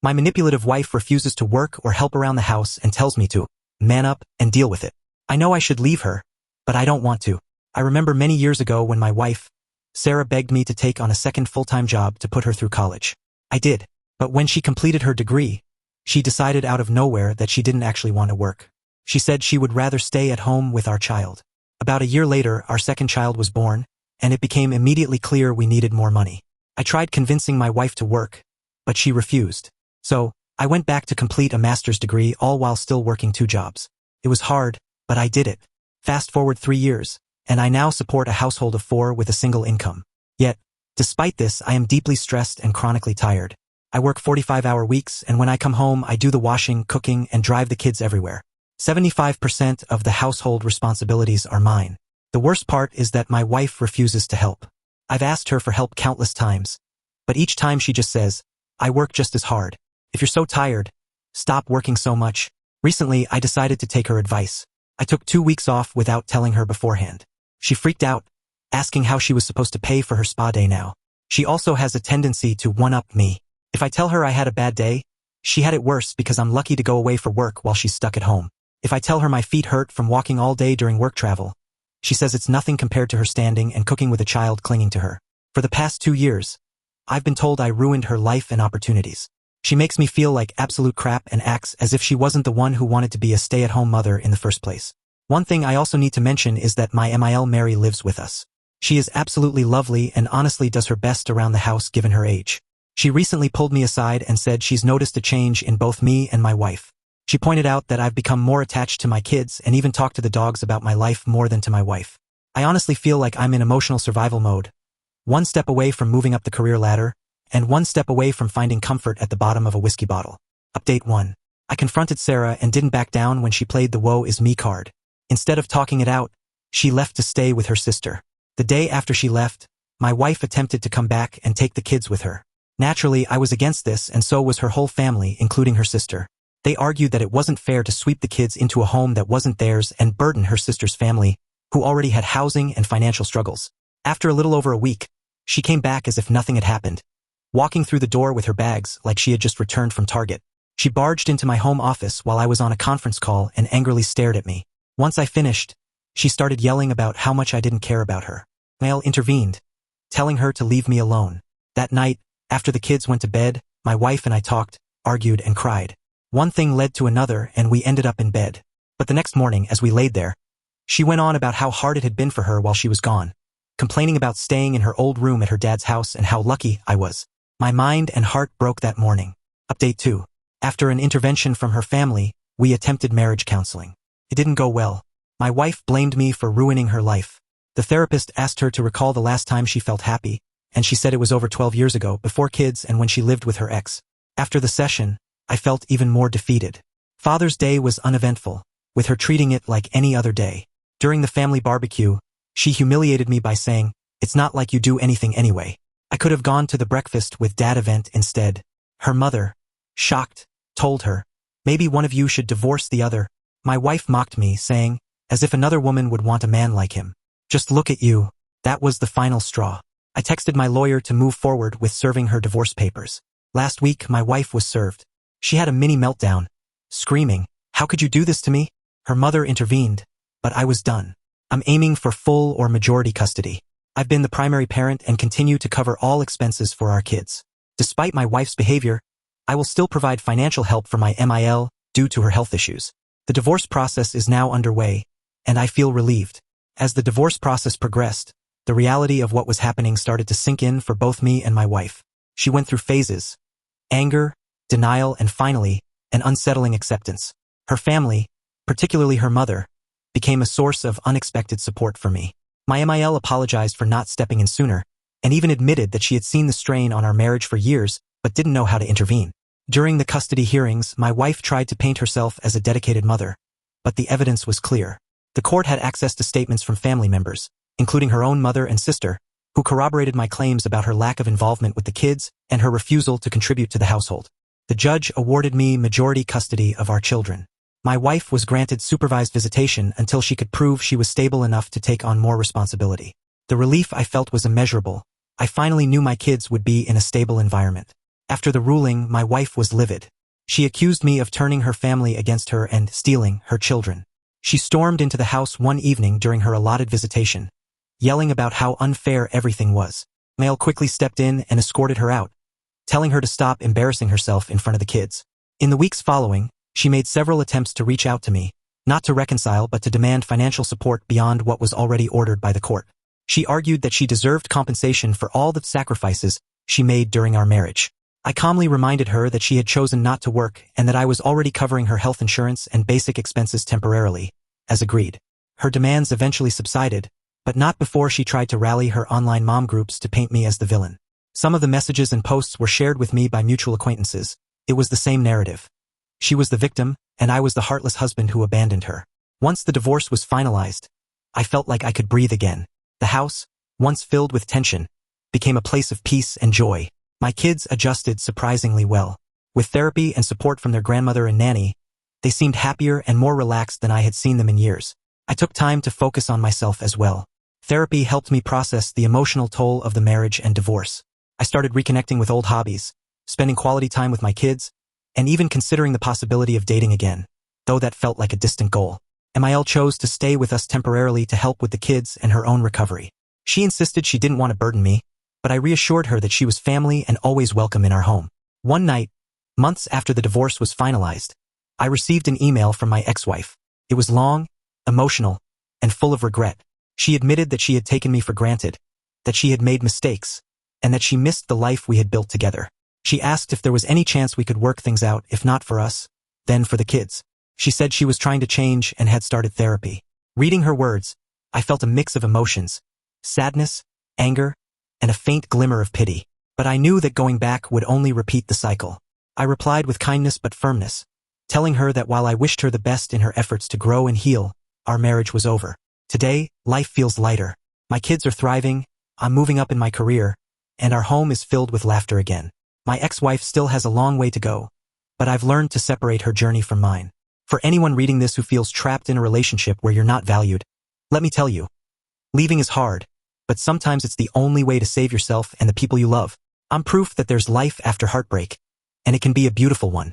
My manipulative wife refuses to work or help around the house and tells me to man up and deal with it. I know I should leave her, but I don't want to. I remember many years ago when my wife, Sarah, begged me to take on a second full-time job to put her through college. I did, but when she completed her degree, she decided out of nowhere that she didn't actually want to work. She said she would rather stay at home with our child. About a year later, our second child was born, and it became immediately clear we needed more money. I tried convincing my wife to work, but she refused. So, I went back to complete a master's degree all while still working 2 jobs. It was hard, but I did it. Fast forward 3 years, and I now support a household of 4 with a single income. Yet, despite this, I am deeply stressed and chronically tired. I work 45-hour weeks, and when I come home, I do the washing, cooking, and drive the kids everywhere. 75% of the household responsibilities are mine. The worst part is that my wife refuses to help. I've asked her for help countless times, but each time she just says, "I work just as hard. If you're so tired, stop working so much." Recently, I decided to take her advice. I took 2 weeks off without telling her beforehand. She freaked out, asking how she was supposed to pay for her spa day now. She also has a tendency to one-up me. If I tell her I had a bad day, she had it worse because I'm lucky to go away for work while she's stuck at home. If I tell her my feet hurt from walking all day during work travel, she says it's nothing compared to her standing and cooking with a child clinging to her. For the past 2 years, I've been told I ruined her life and opportunities. She makes me feel like absolute crap and acts as if she wasn't the one who wanted to be a stay-at-home mother in the first place. One thing I also need to mention is that my MIL Mary lives with us. She is absolutely lovely and honestly does her best around the house given her age. She recently pulled me aside and said she's noticed a change in both me and my wife. She pointed out that I've become more attached to my kids and even talked to the dogs about my life more than to my wife. I honestly feel like I'm in emotional survival mode, 1 step away from moving up the career ladder, and 1 step away from finding comfort at the bottom of a whiskey bottle. Update 1. I confronted Sarah and didn't back down when she played the woe is me card. Instead of talking it out, she left to stay with her sister. The day after she left, my wife attempted to come back and take the kids with her. Naturally, I was against this, and so was her whole family, including her sister. They argued that it wasn't fair to sweep the kids into a home that wasn't theirs and burden her sister's family, who already had housing and financial struggles. After a little over a week, she came back as if nothing had happened, walking through the door with her bags like she had just returned from Target. She barged into my home office while I was on a conference call and angrily stared at me. Once I finished, she started yelling about how much I didn't care about her. Male intervened, telling her to leave me alone. That night, after the kids went to bed, my wife and I talked, argued, and cried. One thing led to another, and we ended up in bed. But the next morning, as we laid there, she went on about how hard it had been for her while she was gone, complaining about staying in her old room at her dad's house and how lucky I was. My mind and heart broke that morning. Update 2. After an intervention from her family, we attempted marriage counseling. It didn't go well. My wife blamed me for ruining her life. The therapist asked her to recall the last time she felt happy, and she said it was over 12 years ago, before kids and when she lived with her ex. After the session, I felt even more defeated. Father's Day was uneventful, with her treating it like any other day. During the family barbecue, she humiliated me by saying, "It's not like you do anything anyway." I could have gone to the breakfast with dad event instead. Her mother, shocked, told her, "Maybe one of you should divorce the other." My wife mocked me, saying, as if another woman would want a man like him. "Just look at you." That was the final straw. I texted my lawyer to move forward with serving her divorce papers. Last week, my wife was served. She had a mini meltdown, screaming, "How could you do this to me?" Her mother intervened, but I was done. I'm aiming for full or majority custody. I've been the primary parent and continue to cover all expenses for our kids. Despite my wife's behavior, I will still provide financial help for my MIL due to her health issues. The divorce process is now underway, and I feel relieved. As the divorce process progressed, the reality of what was happening started to sink in for both me and my wife. She went through phases: anger, denial, and finally, an unsettling acceptance. Her family, particularly her mother, became a source of unexpected support for me. My MIL apologized for not stepping in sooner, and even admitted that she had seen the strain on our marriage for years, but didn't know how to intervene. During the custody hearings, my wife tried to paint herself as a dedicated mother, but the evidence was clear. The court had access to statements from family members, including her own mother and sister, who corroborated my claims about her lack of involvement with the kids and her refusal to contribute to the household. The judge awarded me majority custody of our children. My wife was granted supervised visitation until she could prove she was stable enough to take on more responsibility. The relief I felt was immeasurable. I finally knew my kids would be in a stable environment. After the ruling, my wife was livid. She accused me of turning her family against her and stealing her children. She stormed into the house one evening during her allotted visitation, yelling about how unfair everything was. Male quickly stepped in and escorted her out, telling her to stop embarrassing herself in front of the kids. In the weeks following, she made several attempts to reach out to me, not to reconcile but to demand financial support beyond what was already ordered by the court. She argued that she deserved compensation for all the sacrifices she made during our marriage. I calmly reminded her that she had chosen not to work and that I was already covering her health insurance and basic expenses temporarily, as agreed. Her demands eventually subsided, but not before she tried to rally her online mom groups to paint me as the villain. Some of the messages and posts were shared with me by mutual acquaintances. It was the same narrative. She was the victim, and I was the heartless husband who abandoned her. Once the divorce was finalized, I felt like I could breathe again. The house, once filled with tension, became a place of peace and joy. My kids adjusted surprisingly well. With therapy and support from their grandmother and nanny, they seemed happier and more relaxed than I had seen them in years. I took time to focus on myself as well. Therapy helped me process the emotional toll of the marriage and divorce. I started reconnecting with old hobbies, spending quality time with my kids, and even considering the possibility of dating again, though that felt like a distant goal. MIL chose to stay with us temporarily to help with the kids and her own recovery. She insisted she didn't want to burden me, but I reassured her that she was family and always welcome in our home. One night, months after the divorce was finalized, I received an email from my ex-wife. It was long, emotional, and full of regret. She admitted that she had taken me for granted, that she had made mistakes, and that she missed the life we had built together. She asked if there was any chance we could work things out, if not for us, then for the kids. She said she was trying to change and had started therapy. Reading her words, I felt a mix of emotions, sadness, anger, and a faint glimmer of pity. But I knew that going back would only repeat the cycle. I replied with kindness but firmness, telling her that while I wished her the best in her efforts to grow and heal, our marriage was over. Today, life feels lighter. My kids are thriving, I'm moving up in my career, and our home is filled with laughter again. My ex-wife still has a long way to go, but I've learned to separate her journey from mine. For anyone reading this who feels trapped in a relationship where you're not valued, let me tell you, leaving is hard, but sometimes it's the only way to save yourself and the people you love. I'm proof that there's life after heartbreak, and it can be a beautiful one.